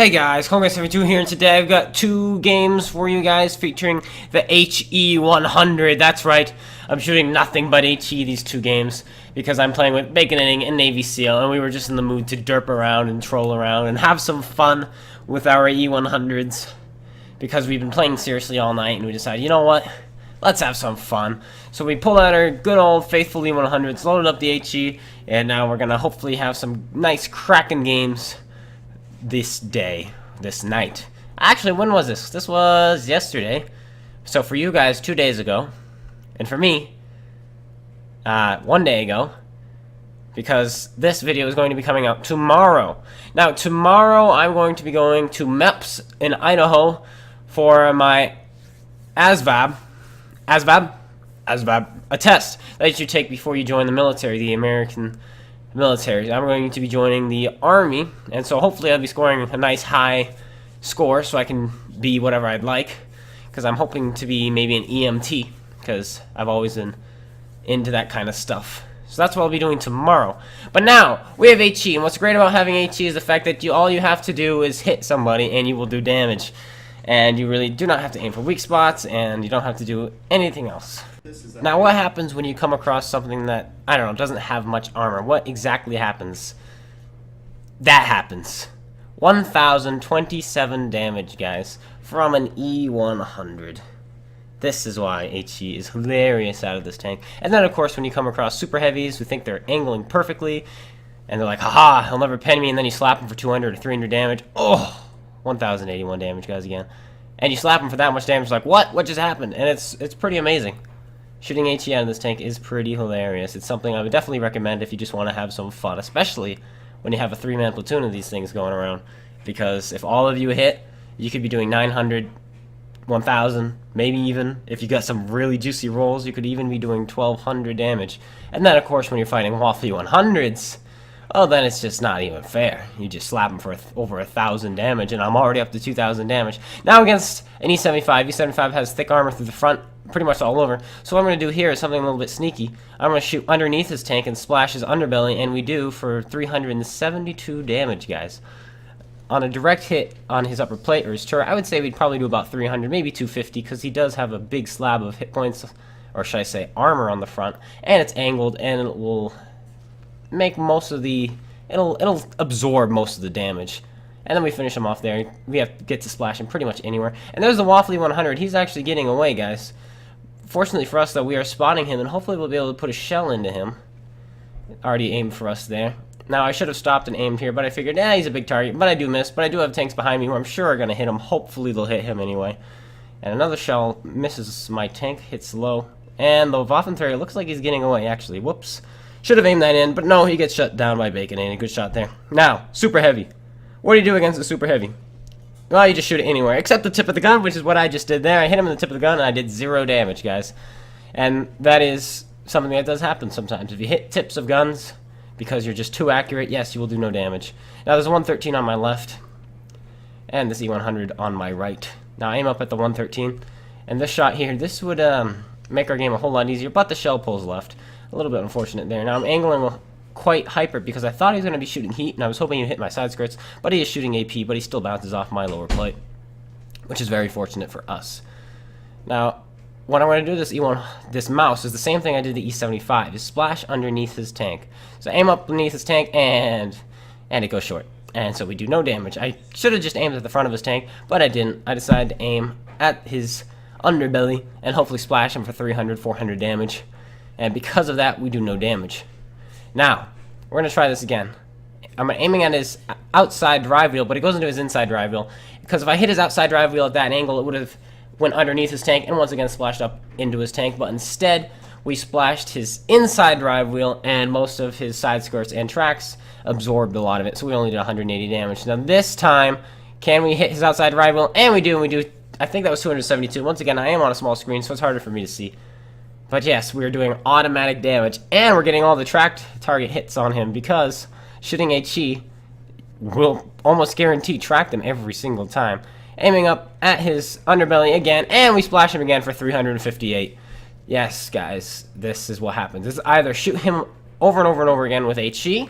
Hey guys, Congress72 here, and today I've got two games for you guys featuring the HE100. That's right, I'm shooting nothing but HE these two games because I'm playing with Baconating and Navy SEAL, and we were just in the mood to derp around and troll around and have some fun with our E100s because we've been playing seriously all night, and we decided, you know what, let's have some fun. So we pulled out our good old faithful E100s, loaded up the HE, and now we're going to hopefully have some nice cracking games this night. Actually, when was this? This was yesterday. So for you guys, 2 days ago. And for me, 1 day ago. Because this video is going to be coming out tomorrow. Now, tomorrow I'm going to be going to MEPS in Idaho for my ASVAB, a test that you take before you join the military, the American military. I'm going to be joining the Army, and so hopefully I'll be scoring a nice high score so I can be whatever I'd like, because I'm hoping to be maybe an EMT, because I've always been into that kind of stuff. So that's what I'll be doing tomorrow. But now, we have HE, and what's great about having HE is the fact that all you have to do is hit somebody and you will do damage. And you really do not have to aim for weak spots, and you don't have to do anything else. Now, what happens when you come across something that, I don't know, doesn't have much armor? What exactly happens? That happens. 1,027 damage, guys, from an E100. This is why HE is hilarious out of this tank. And then, of course, when you come across super heavies who think they're angling perfectly, and they're like, haha, he'll never pen me, and then you slap him for 200 or 300 damage. Oh, 1,081 damage, guys, again. And you slap him for that much damage, like, what just happened? And it's pretty amazing. Shooting HE out of this tank is pretty hilarious. It's something I would definitely recommend if you just want to have some fun, especially when you have a 3-man platoon of these things going around. Because if all of you hit, you could be doing 900, 1,000, maybe even, if you got some really juicy rolls, you could even be doing 1,200 damage. And then, of course, when you're fighting Waffly 100s, oh, then it's just not even fair. You just slap them for over 1,000 damage, and I'm already up to 2,000 damage. Now against an E75. E75 has thick armor through the front, pretty much all over. So what I'm going to do here is something a little bit sneaky. I'm going to shoot underneath his tank and splash his underbelly, and we do for 372 damage, guys. On a direct hit on his upper plate or his turret, I would say we'd probably do about 300, maybe 250, because he does have a big slab of hit points, or should I say armor on the front, and it's angled, and it will make most of the, it'll absorb most of the damage. And then we finish him off there. We have to get to splash him pretty much anywhere. And there's the Waffly 100. He's actually getting away, guys. Fortunately for us, though, we are spotting him, and hopefully we'll be able to put a shell into him. Already aimed for us there. Now, I should have stopped and aimed here, but I figured, he's a big target. But I do miss. But I do have tanks behind me who I'm sure are going to hit him. Hopefully they'll hit him anyway. And another shell misses my tank, hits low. And the Waffenträger looks like he's getting away, actually. Whoops. Should have aimed that in, but no, he gets shut down by Baconating. Good shot there. Now, super heavy. What do you do against a super heavy? Well, you just shoot it anywhere, except the tip of the gun, which is what I just did there. I hit him in the tip of the gun, and I did 0 damage, guys. And that is something that does happen sometimes. If you hit tips of guns because you're just too accurate, yes, you will do no damage. Now, there's a 113 on my left, and this E100 on my right. Now, I aim up at the 113, and this shot here, this would make our game a whole lot easier, but the shell pulls left. A little bit unfortunate there. Now, I'm angling quite hyper because I thought he was going to be shooting heat, and I was hoping he'd hit my side skirts, but he is shooting AP, but he still bounces off my lower plate, which is very fortunate for us. Now, what I'm going to do this mouse is the same thing I did the E75, is splash underneath his tank. So aim up beneath his tank, and it goes short. And so we do no damage. I should have just aimed at the front of his tank, but I didn't. I decided to aim at his underbelly and hopefully splash him for 300, 400 damage. And because of that, we do no damage. Now, we're going to try this again. I'm aiming at his outside drive wheel, but it goes into his inside drive wheel. Because if I hit his outside drive wheel at that angle, it would have went underneath his tank and once again splashed up into his tank. But instead, we splashed his inside drive wheel, and most of his side skirts and tracks absorbed a lot of it. So we only did 180 damage. Now this time, can we hit his outside drive wheel? And we do. I think that was 272. Once again, I am on a small screen, so it's harder for me to see. But yes, we are doing automatic damage, and we're getting all the tracked target hits on him because shooting HE will almost guarantee track them every single time. Aiming up at his underbelly again, and we splash him again for 358. Yes, guys, this is what happens. It's either shoot him over and over and over again with HE,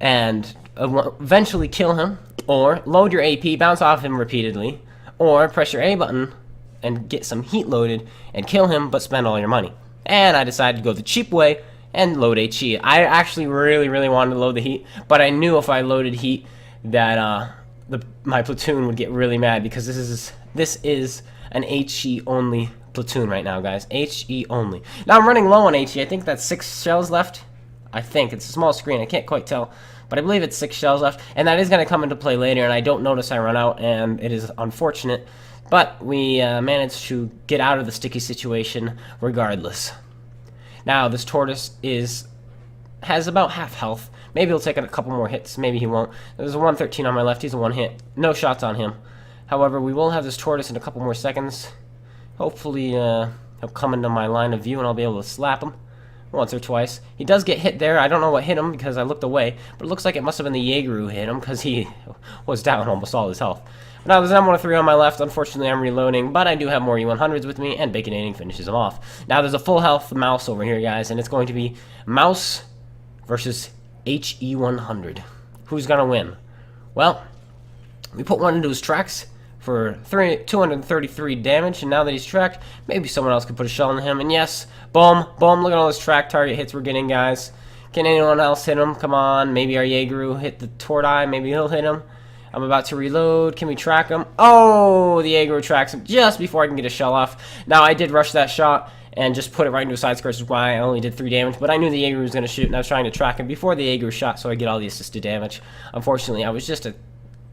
and eventually kill him, or load your AP, bounce off him repeatedly, or press your A button and get some heat loaded and kill him, but spend all your money. And I decided to go the cheap way and load HE. I actually really wanted to load the heat, but I knew if I loaded heat that my platoon would get really mad, because this is an HE only platoon right now, guys. HE only. Now I'm running low on HE. I think that's 6 shells left. I think it's a small screen. I can't quite tell, but I believe it's 6 shells left, and that is going to come into play later. And I don't notice I run out, and it is unfortunate, but we managed to get out of the sticky situation regardless. Now this tortoise has about half health. Maybe he'll take a couple more hits. Maybe he won't. There's a 113 on my left. He's a 1 hit. No shots on him. However, we will have this tortoise in a couple more seconds. Hopefully, he'll come into my line of view and I'll be able to slap him once or twice. He does get hit there. I don't know what hit him because I looked away, but it looks like it must have been the Jaeger who hit him, because he was down almost all his health. But now there's an M103 on my left. Unfortunately, I'm reloading, but I do have more E100s with me, and Baconating finishes him off. Now there's a full health mouse over here, guys, and it's going to be mouse versus HE100. Who's going to win? Well, we put one into his tracks for 233 damage, and now that he's tracked, maybe someone else could put a shell in him. And yes, boom, boom, look at all those track target hits we're getting, guys. Can anyone else hit him? Come on, maybe our Jaeger hit the Tortai, maybe he'll hit him. I'm about to reload. Can we track him? Oh, the Jaeger tracks him just before I can get a shell off. Now, I did rush that shot and just put it right into a side square, which is why I only did 3 damage, but I knew the Jaeger was going to shoot, and I was trying to track him before the Jaeger shot so I get all the assisted damage. Unfortunately, I was just a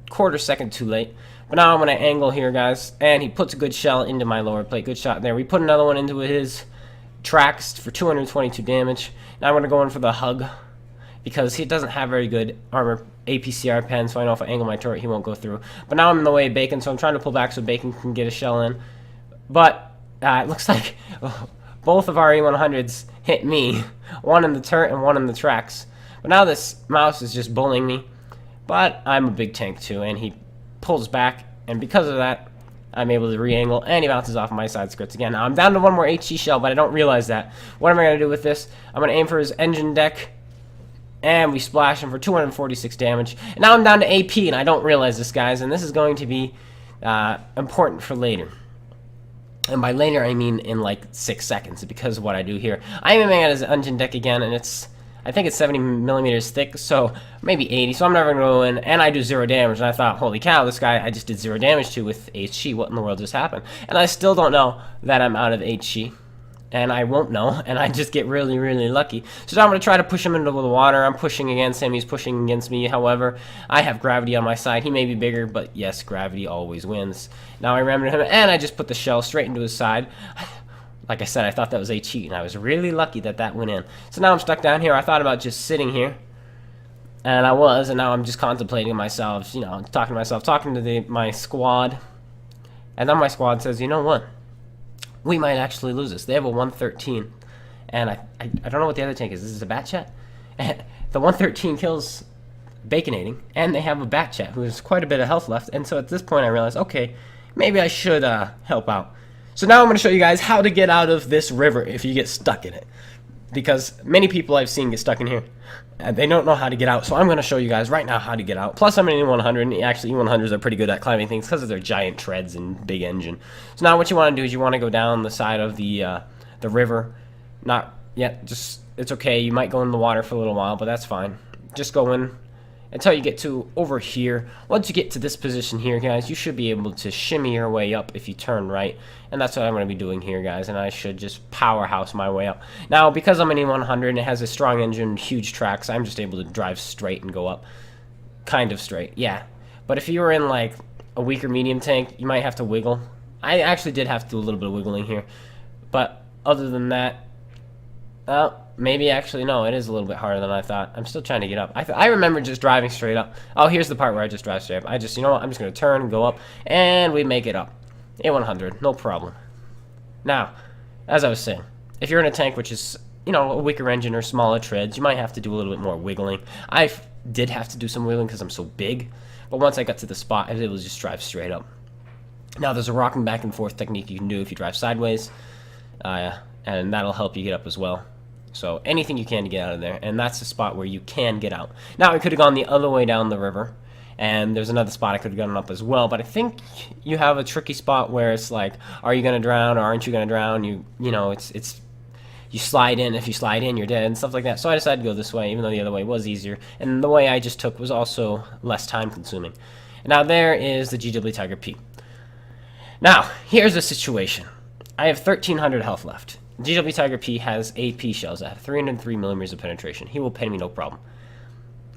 quarter second too late. But now I'm going to angle here, guys, and he puts a good shell into my lower plate. Good shot there. We put another one into his tracks for 222 damage. Now I'm going to go in for the hug, because he doesn't have very good armor APCR pen, so I know if I angle my turret, he won't go through. But now I'm in the way of Bacon, so I'm trying to pull back so Bacon can get a shell in. But it looks like both of our E100s hit me, one in the turret and one in the tracks. But now this mouse is just bullying me. But I'm a big tank too, and he pulls back, and because of that, I'm able to re-angle, and he bounces off my side skirts again. Now I'm down to one more HE shell, but I don't realize that. What am I going to do with this? I'm going to aim for his engine deck, and we splash him for 246 damage. And now I'm down to AP, and I don't realize this, guys, and this is going to be important for later. And by later, I mean in like 6 seconds, because of what I do here. I'm aiming at his engine deck again, and I think it's 70 millimeters thick, so maybe 80, so I'm never going to go in, and I do 0 damage, and I thought, holy cow, this guy I just did 0 damage to with HE, what in the world just happened? And I still don't know that I'm out of HE, and I won't know, and I just get really lucky. So now I'm going to try to push him into the water. I'm pushing against him, he's pushing against me. However, I have gravity on my side. He may be bigger, but yes, gravity always wins. Now I rammed him, and I just put the shell straight into his side. Like I said, I thought that was HE, and I was really lucky that that went in. So now I'm stuck down here. I thought about just sitting here, and I was, and now I'm just contemplating myself, you know, talking to myself, talking to my squad. And then my squad says, you know what? We might actually lose this. They have a 113, and I don't know what the other tank is. This is a Bat Chat? The 113 kills Baconating, and they have a Bat Chat who has quite a bit of health left. And so at this point I realized, okay, maybe I should help out. So now I'm going to show you guys how to get out of this river if you get stuck in it. Because many people I've seen get stuck in here, and they don't know how to get out. So I'm going to show you guys right now how to get out. Plus I'm an E100, and actually E100s are pretty good at climbing things because of their giant treads and big engine. So now what you want to do is you want to go down the side of the river. Not yet, just, it's okay. You might go in the water for a little while, but that's fine. Just go in until you get to over here. Once you get to this position here, guys, you should be able to shimmy your way up if you turn right. And that's what I'm going to be doing here, guys, and I should just powerhouse my way up. Now, because I'm an E100 and it has a strong engine, huge tracks, I'm just able to drive straight and go up. Kind of straight, yeah. But if you were in, like, a weaker medium tank, you might have to wiggle. I actually did have to do a little bit of wiggling here. But other than that, maybe actually, no, it is a little bit harder than I thought. I'm still trying to get up. I remember just driving straight up. Oh, here's the part where I just drive straight up. You know what, I'm just going to turn and go up, and we make it up. A100, no problem. Now, as I was saying, if you're in a tank which is, you know, a weaker engine or smaller treads, you might have to do a little bit more wiggling. I did have to do some wiggling because I'm so big, but once I got to the spot, I was able to just drive straight up. Now, there's a rocking back and forth technique you can do if you drive sideways, and that'll help you get up as well. So anything you can to get out of there, and that's the spot where you can get out. Now, I could have gone the other way down the river, and there's another spot I could have gone up as well, but I think you have a tricky spot where it's like, are you going to drown or aren't you going to drown? You know, it's you slide in. If you slide in, you're dead, and stuff like that. So I decided to go this way, even though the other way was easier, and the way I just took was also less time consuming. Now there is the GW Tiger P. Now, here's the situation. I have 1,300 health left. GW Tiger P has AP shells that have 303 millimeters of penetration. He will pen me no problem.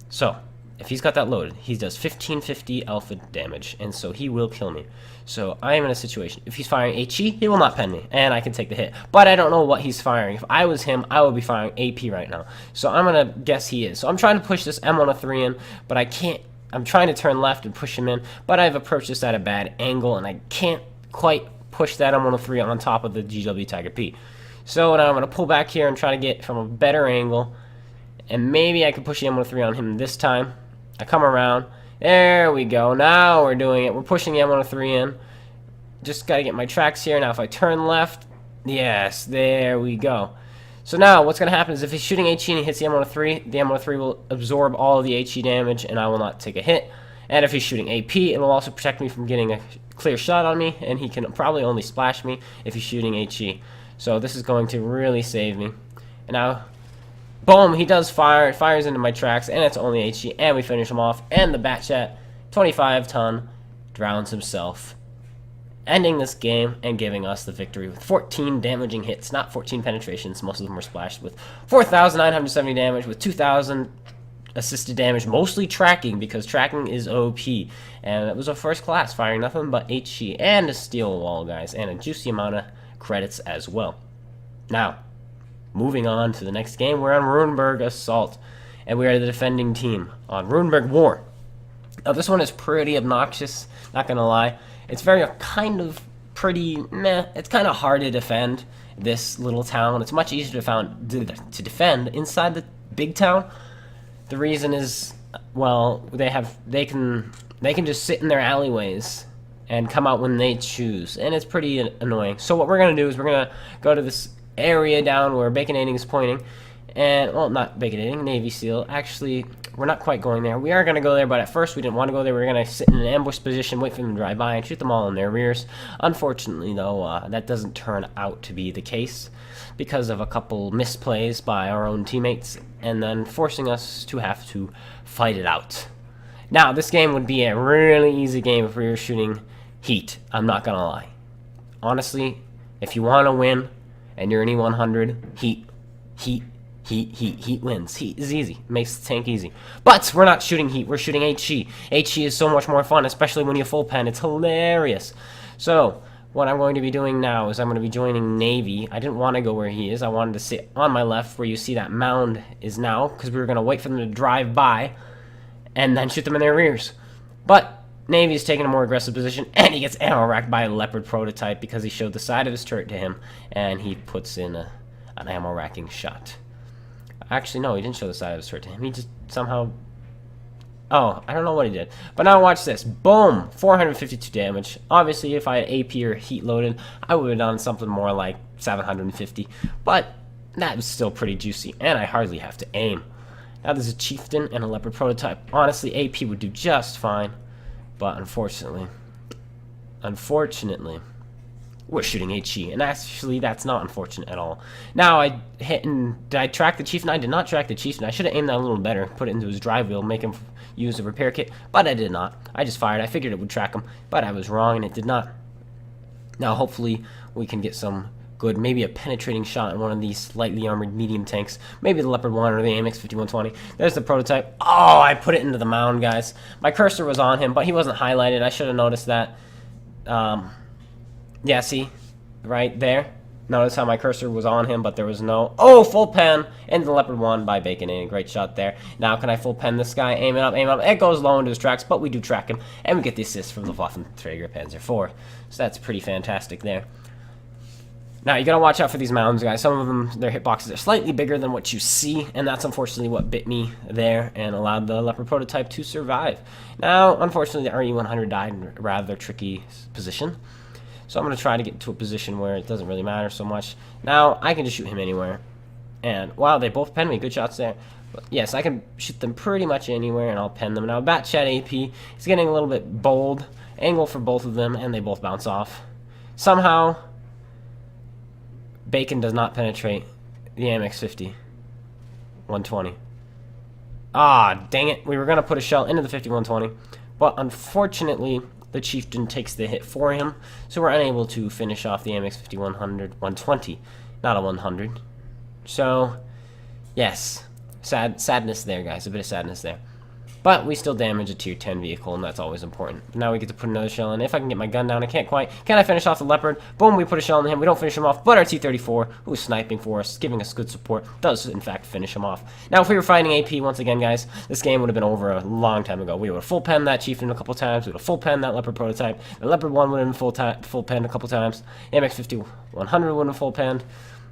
So, if he's got that loaded, he does 1550 alpha damage, and so he will kill me. So I am in a situation. If he's firing HE, he will not pen me, and I can take the hit. But I don't know what he's firing. If I was him, I would be firing AP right now. So I'm going to guess he is. So I'm trying to push this M103 in, but I can't. I'm trying to turn left and push him in, but I've approached this at a bad angle, and I can't quite push that M103 on top of the GW Tiger P. So now I'm going to pull back here and try to get from a better angle, and maybe I can push the M103 on him this time. I come around. There we go. Now we're doing it. We're pushing the M103 in. Just got to get my tracks here. Now if I turn left, yes, there we go. So now what's going to happen is if he's shooting HE and he hits the M103 will absorb all of the HE damage, and I will not take a hit. And if he's shooting AP, it will also protect me from getting a clear shot on me, and he can probably only splash me if he's shooting HE. So this is going to really save me. And now, boom, he does fire. It fires into my tracks, and it's only HE, and we finish him off. And the Batchat, 25-ton, drowns himself, ending this game and giving us the victory with 14 damaging hits, not 14 penetrations. Most of them were splashed with 4,970 damage, with 2,000 assisted damage, mostly tracking, because tracking is OP. And it was a first class, firing nothing but HE and a steel wall, guys, and a juicy amount of credits as well. Now, moving on to the next game, we're on Runeberg Assault, and we are the defending team on Runeberg War. Now, this one is pretty obnoxious, not gonna lie. It's very kind of pretty meh. It's kind of hard to defend this little town. It's much easier to defend inside the big town. The reason is, well, they can just sit in their alleyways and come out when they choose, and it's pretty annoying. So what we're gonna do is we're gonna go to this area down where Baconating is pointing, and, well, not Baconating, Navy SEAL. Actually, we're not quite going there. We are gonna go there, but at first we didn't want to go there. We were gonna sit in an ambush position, wait for them to drive by, and shoot them all in their rears. Unfortunately, though, that doesn't turn out to be the case because of a couple misplays by our own teammates, and then forcing us to have to fight it out. Now, this game would be a really easy game if we were shooting heat. I'm not gonna lie. Honestly, if you want to win and you're an E100, heat wins. Heat is easy. Makes the tank easy. But we're not shooting heat. We're shooting HE. HE is so much more fun, especially when you full pen. It's hilarious. So what I'm going to be doing now is I'm going to be joining Navy. I didn't want to go where he is. I wanted to sit on my left where you see that mound is now, because we were going to wait for them to drive by and then shoot them in their rears. But Navy's taking a more aggressive position, and he gets ammo racked by a Leopard prototype because he showed the side of his turret to him, and he puts in an ammo racking shot. Actually, no, he didn't show the side of his turret to him. He just somehow... Oh, I don't know what he did. But now watch this. Boom! 452 damage. Obviously, if I had AP or heat loaded, I would have done something more like 750. But that was still pretty juicy, and I hardly have to aim. Now there's a Chieftain and a Leopard prototype. Honestly, AP would do just fine. But unfortunately, we're shooting HE, and actually that's not unfortunate at all. Now I hit, and did I track the Chieftain? I did not track the Chieftain. I should have aimed that a little better, put it into his drive wheel, make him use a repair kit, but I did not. I just fired. I figured it would track him, but I was wrong, and it did not. Now hopefully we can get some good, maybe a penetrating shot in one of these lightly armored medium tanks. Maybe the Leopard 1 or the AMX 5120. There's the prototype. Oh, I put it into the mound, guys. My cursor was on him, but he wasn't highlighted. I should have noticed that. Yeah, see? Right there. Notice how my cursor was on him, but there was no... Oh, full pen into the Leopard 1 by Baconating. Great shot there. Now, can I full pen this guy? Aim it up, aim it up. It goes low into his tracks, but we do track him, and we get the assist from the Waffenträger Panzer IV. So that's pretty fantastic there. Now, you gotta watch out for these mounds, guys. Some of them, their hitboxes are slightly bigger than what you see, and that's unfortunately what bit me there and allowed the Leopard prototype to survive. Now, unfortunately, the RE100 died in a rather tricky position. So I'm gonna try to get to a position where it doesn't really matter so much. Now, I can just shoot him anywhere. And wow, they both pen me. Good shots there. But yes, I can shoot them pretty much anywhere, and I'll pen them. Now, Bat Chat AP is getting a little bit bold. Angle for both of them, and they both bounce off. Somehow, Bacon does not penetrate the AMX-50. 120. Ah, dang it. We were going to put a shell into the 5120, but unfortunately, the Chieftain takes the hit for him, so we're unable to finish off the AMX-50 120, not a 100. So, yes, sadness there, guys, a bit of sadness there. But we still damage a tier 10 vehicle, and that's always important. Now we get to put another shell in. If I can get my gun down, I can't quite. Can I finish off the Leopard? Boom, we put a shell in him. We don't finish him off, but our T-34, who's sniping for us, giving us good support, does, in fact, finish him off. Now, if we were fighting AP, once again, guys, this game would have been over a long time ago. We would have full-penned that Chieftain a couple times. We would have full-penned that Leopard prototype. The Leopard 1 would have been full-penned a couple times. The MX-50 100 would have full-penned.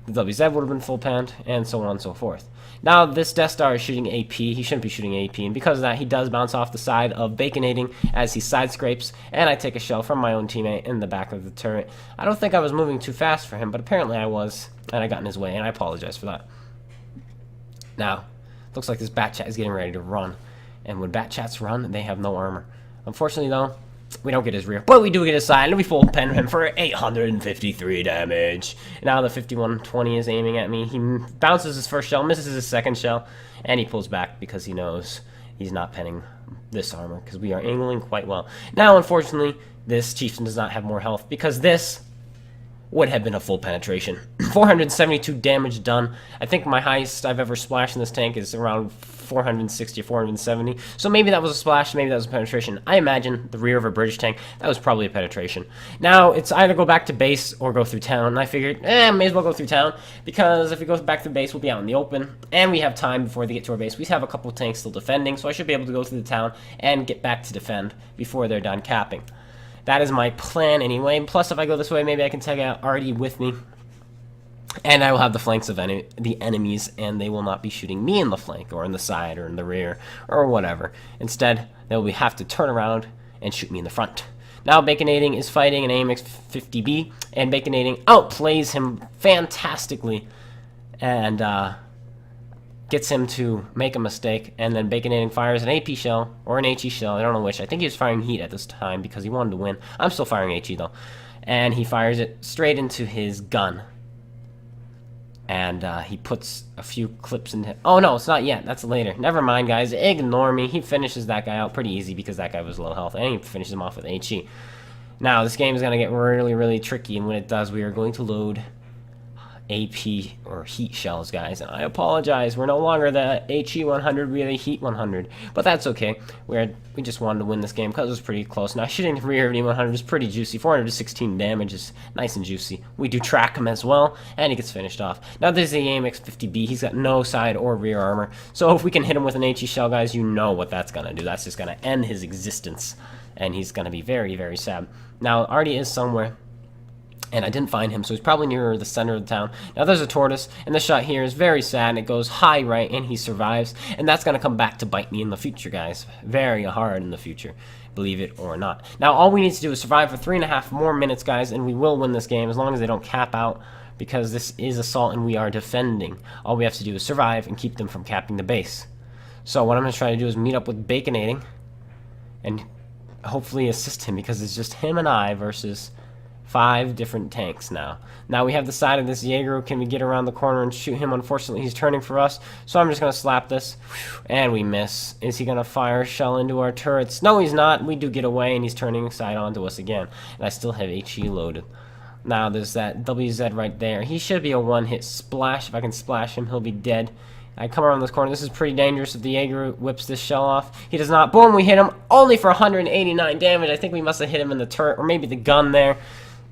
The WZ would have been full-penned, and so on and so forth. Now, this Death Star is shooting AP. He shouldn't be shooting AP, and because of that, he does bounce off the side of Baconating as he side scrapes, and I take a shell from my own teammate in the back of the turret. I don't think I was moving too fast for him, but apparently I was, and I got in his way, and I apologize for that. Now, looks like this Bat Chat is getting ready to run, and when Bat Chats run, they have no armor. Unfortunately, though, we don't get his rear, but we do get his side, and we full pen him for 853 damage. Now the 5120 is aiming at me. He bounces his first shell, misses his second shell, and he pulls back because he knows he's not penning this armor because we are angling quite well. Now, unfortunately, this Chieftain does not have more health because this would have been a full penetration. 472 damage done. I think my highest I've ever splashed in this tank is around 460 or 470. So maybe that was a splash, maybe that was a penetration. I imagine the rear of a British tank, that was probably a penetration. Now, it's either go back to base or go through town. And I figured, may as well go through town, because if we go back to base, we'll be out in the open, and we have time before they get to our base. We have a couple tanks still defending, so I should be able to go through the town and get back to defend before they're done capping. That is my plan anyway. Plus, if I go this way, maybe I can take out Artie with me. And I will have the flanks of the enemies, and they will not be shooting me in the flank, or in the side, or in the rear, or whatever. Instead, they will have to turn around and shoot me in the front. Now, Baconating is fighting an AMX-50B, and Baconating outplays him fantastically, and gets him to make a mistake, and then Baconating fires an AP shell, or an HE shell, I don't know which. I think he was firing heat at this time, because he wanted to win. I'm still firing HE, though. And he fires it straight into his gun. And he puts a few clips in him. Oh, no, it's not yet. That's later. Never mind, guys. Ignore me. He finishes that guy out pretty easy because that guy was low health. And he finishes him off with HE. Now, this game is going to get really, really tricky. And when it does, we are going to load AP or heat shells, guys. And I apologize. We're no longer the HE 100. We're the Heat 100. But that's okay. We just wanted to win this game because it was pretty close. Now, shooting the rear of the 100 is pretty juicy. 416 damage is nice and juicy. We do track him as well, and he gets finished off. Now, there's the AMX-50B. He's got no side or rear armor. So if we can hit him with an HE shell, guys, you know what that's going to do. That's just going to end his existence, and he's going to be very, very sad. Now, Artie is somewhere, and I didn't find him, so he's probably near the center of the town. Now, there's a tortoise, and this shot here is very sad, and it goes high right, and he survives, and that's going to come back to bite me in the future, guys. Very hard in the future, believe it or not. Now, all we need to do is survive for 3.5 more minutes, guys, and we will win this game as long as they don't cap out, because this is assault, and we are defending. All we have to do is survive and keep them from capping the base. So what I'm going to try to do is meet up with Baconating, and hopefully assist him, because it's just him and I versus 5 different tanks now. Now we have the side of this Jaeger. Can we get around the corner and shoot him? Unfortunately, he's turning for us, so I'm just going to slap this, and we miss. Is he going to fire a shell into our turrets? No, he's not. We do get away, and he's turning side onto us again, and I still have HE loaded. Now there's that WZ right there. He should be a one-hit splash. If I can splash him, he'll be dead. I come around this corner. This is pretty dangerous if the Jaeger whips this shell off. He does not. Boom, we hit him only for 189 damage. I think we must have hit him in the turret, or maybe the gun there.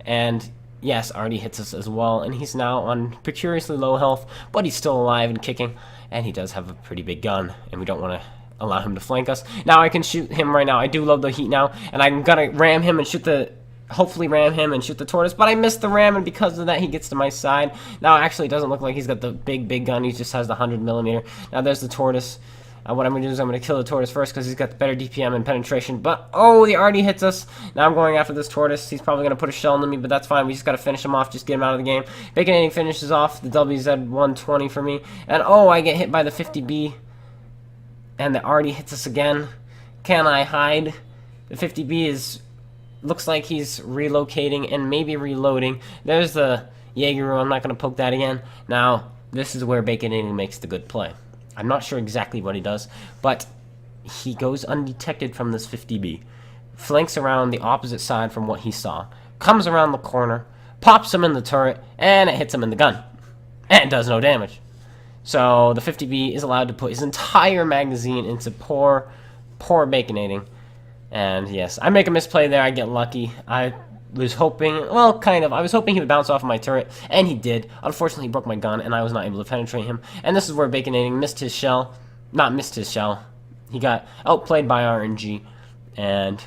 And yes, Artie hits us as well, and he's now on precariously low health, but he's still alive and kicking, and he does have a pretty big gun, and we don't want to allow him to flank us. Now I can shoot him right now. I do load the heat now, and I'm gonna ram him and shoot the, hopefully ram him and shoot the tortoise, but I missed the ram, and because of that, he gets to my side. Now, actually, it doesn't look like he's got the big gun. He just has the 100mm. Now, there's the tortoise. What I'm going to do is I'm going to kill the tortoise first because he's got the better DPM and penetration. But, oh, the arty hits us. Now I'm going after this tortoise. He's probably going to put a shell into me, but that's fine. We just got to finish him off, just get him out of the game. Baconating finishes off the WZ120 for me. And, oh, I get hit by the 50B. And the arty hits us again. Can I hide? The 50B looks like he's relocating and maybe reloading. There's the Jaeger. I'm not going to poke that again. Now, this is where Baconating makes the good play. I'm not sure exactly what he does, but he goes undetected from this 50B, flanks around the opposite side from what he saw, comes around the corner, pops him in the turret, and it hits him in the gun, and does no damage. So the 50B is allowed to put his entire magazine into poor Baconating, and yes, I make a misplay there. I get lucky. I was hoping, well, kind of. I was hoping he would bounce off of my turret, and he did. Unfortunately, he broke my gun, and I was not able to penetrate him. And this is where Baconating missed his shell. Not missed his shell. He got outplayed by RNG, and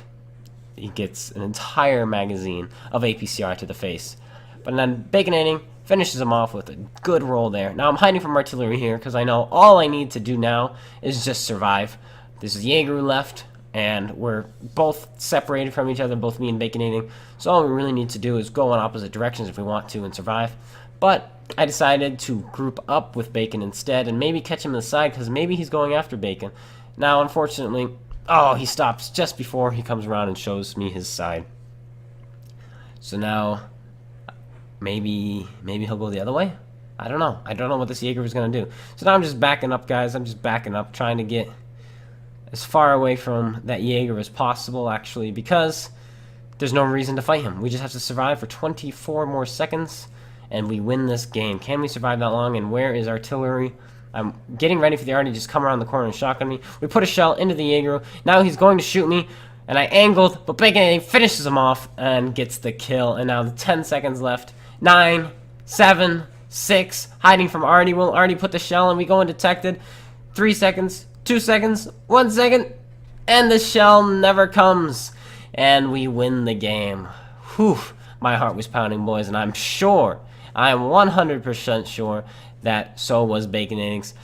he gets an entire magazine of APCR to the face. But then Baconating finishes him off with a good roll there. Now I'm hiding from artillery here, because I know all I need to do now is just survive. There's a Jaeger left, and we're both separated from each other, both me and Baconating. So all we really need to do is go in opposite directions if we want to and survive. But I decided to group up with Bacon instead and maybe catch him in the side because maybe he's going after Bacon. Now, unfortunately, oh, he stops just before he comes around and shows me his side. So now, maybe he'll go the other way? I don't know. I don't know what this Jaeger is going to do. So now I'm just backing up, guys. I'm just backing up, trying to get as far away from that Jaeger as possible, actually, because there's no reason to fight him. We just have to survive for 24 more seconds, and we win this game. Can we survive that long? And where is artillery? I'm getting ready for the arty to just come around the corner and shotgun me. We put a shell into the Jaeger. Now he's going to shoot me, and I angled, but Baconating finishes him off and gets the kill. And now the 10 seconds left. 9, 7, 6, hiding from arty. Will arty put the shell, and we go undetected. 3 seconds, 2 seconds, 1 second, and the shell never comes. And we win the game. Whew, my heart was pounding, boys, and I'm 100% sure that so was Baconating's.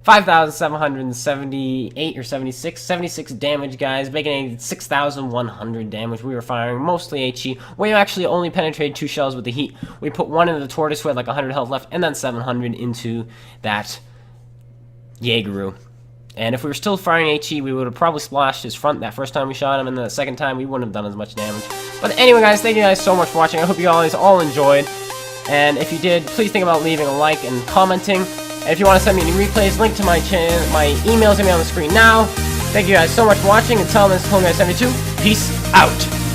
5,778 or 76 damage, guys. Baconating 6,100 damage. We were firing mostly HE. We actually only penetrated 2 shells with the heat. We put 1 into the tortoise who had like 100 health left, and then 700 into that Jaegeru. And if we were still firing HE, we would have probably splashed his front that first time we shot him, and then the second time we wouldn't have done as much damage. But anyway, guys, thank you guys so much for watching. I hope you guys all enjoyed. And if you did, please think about leaving a like and commenting. And if you want to send me any replays, link to my channel, my email's going to be on the screen now. Thank you guys so much for watching. Until then, this is Guy72. Peace out.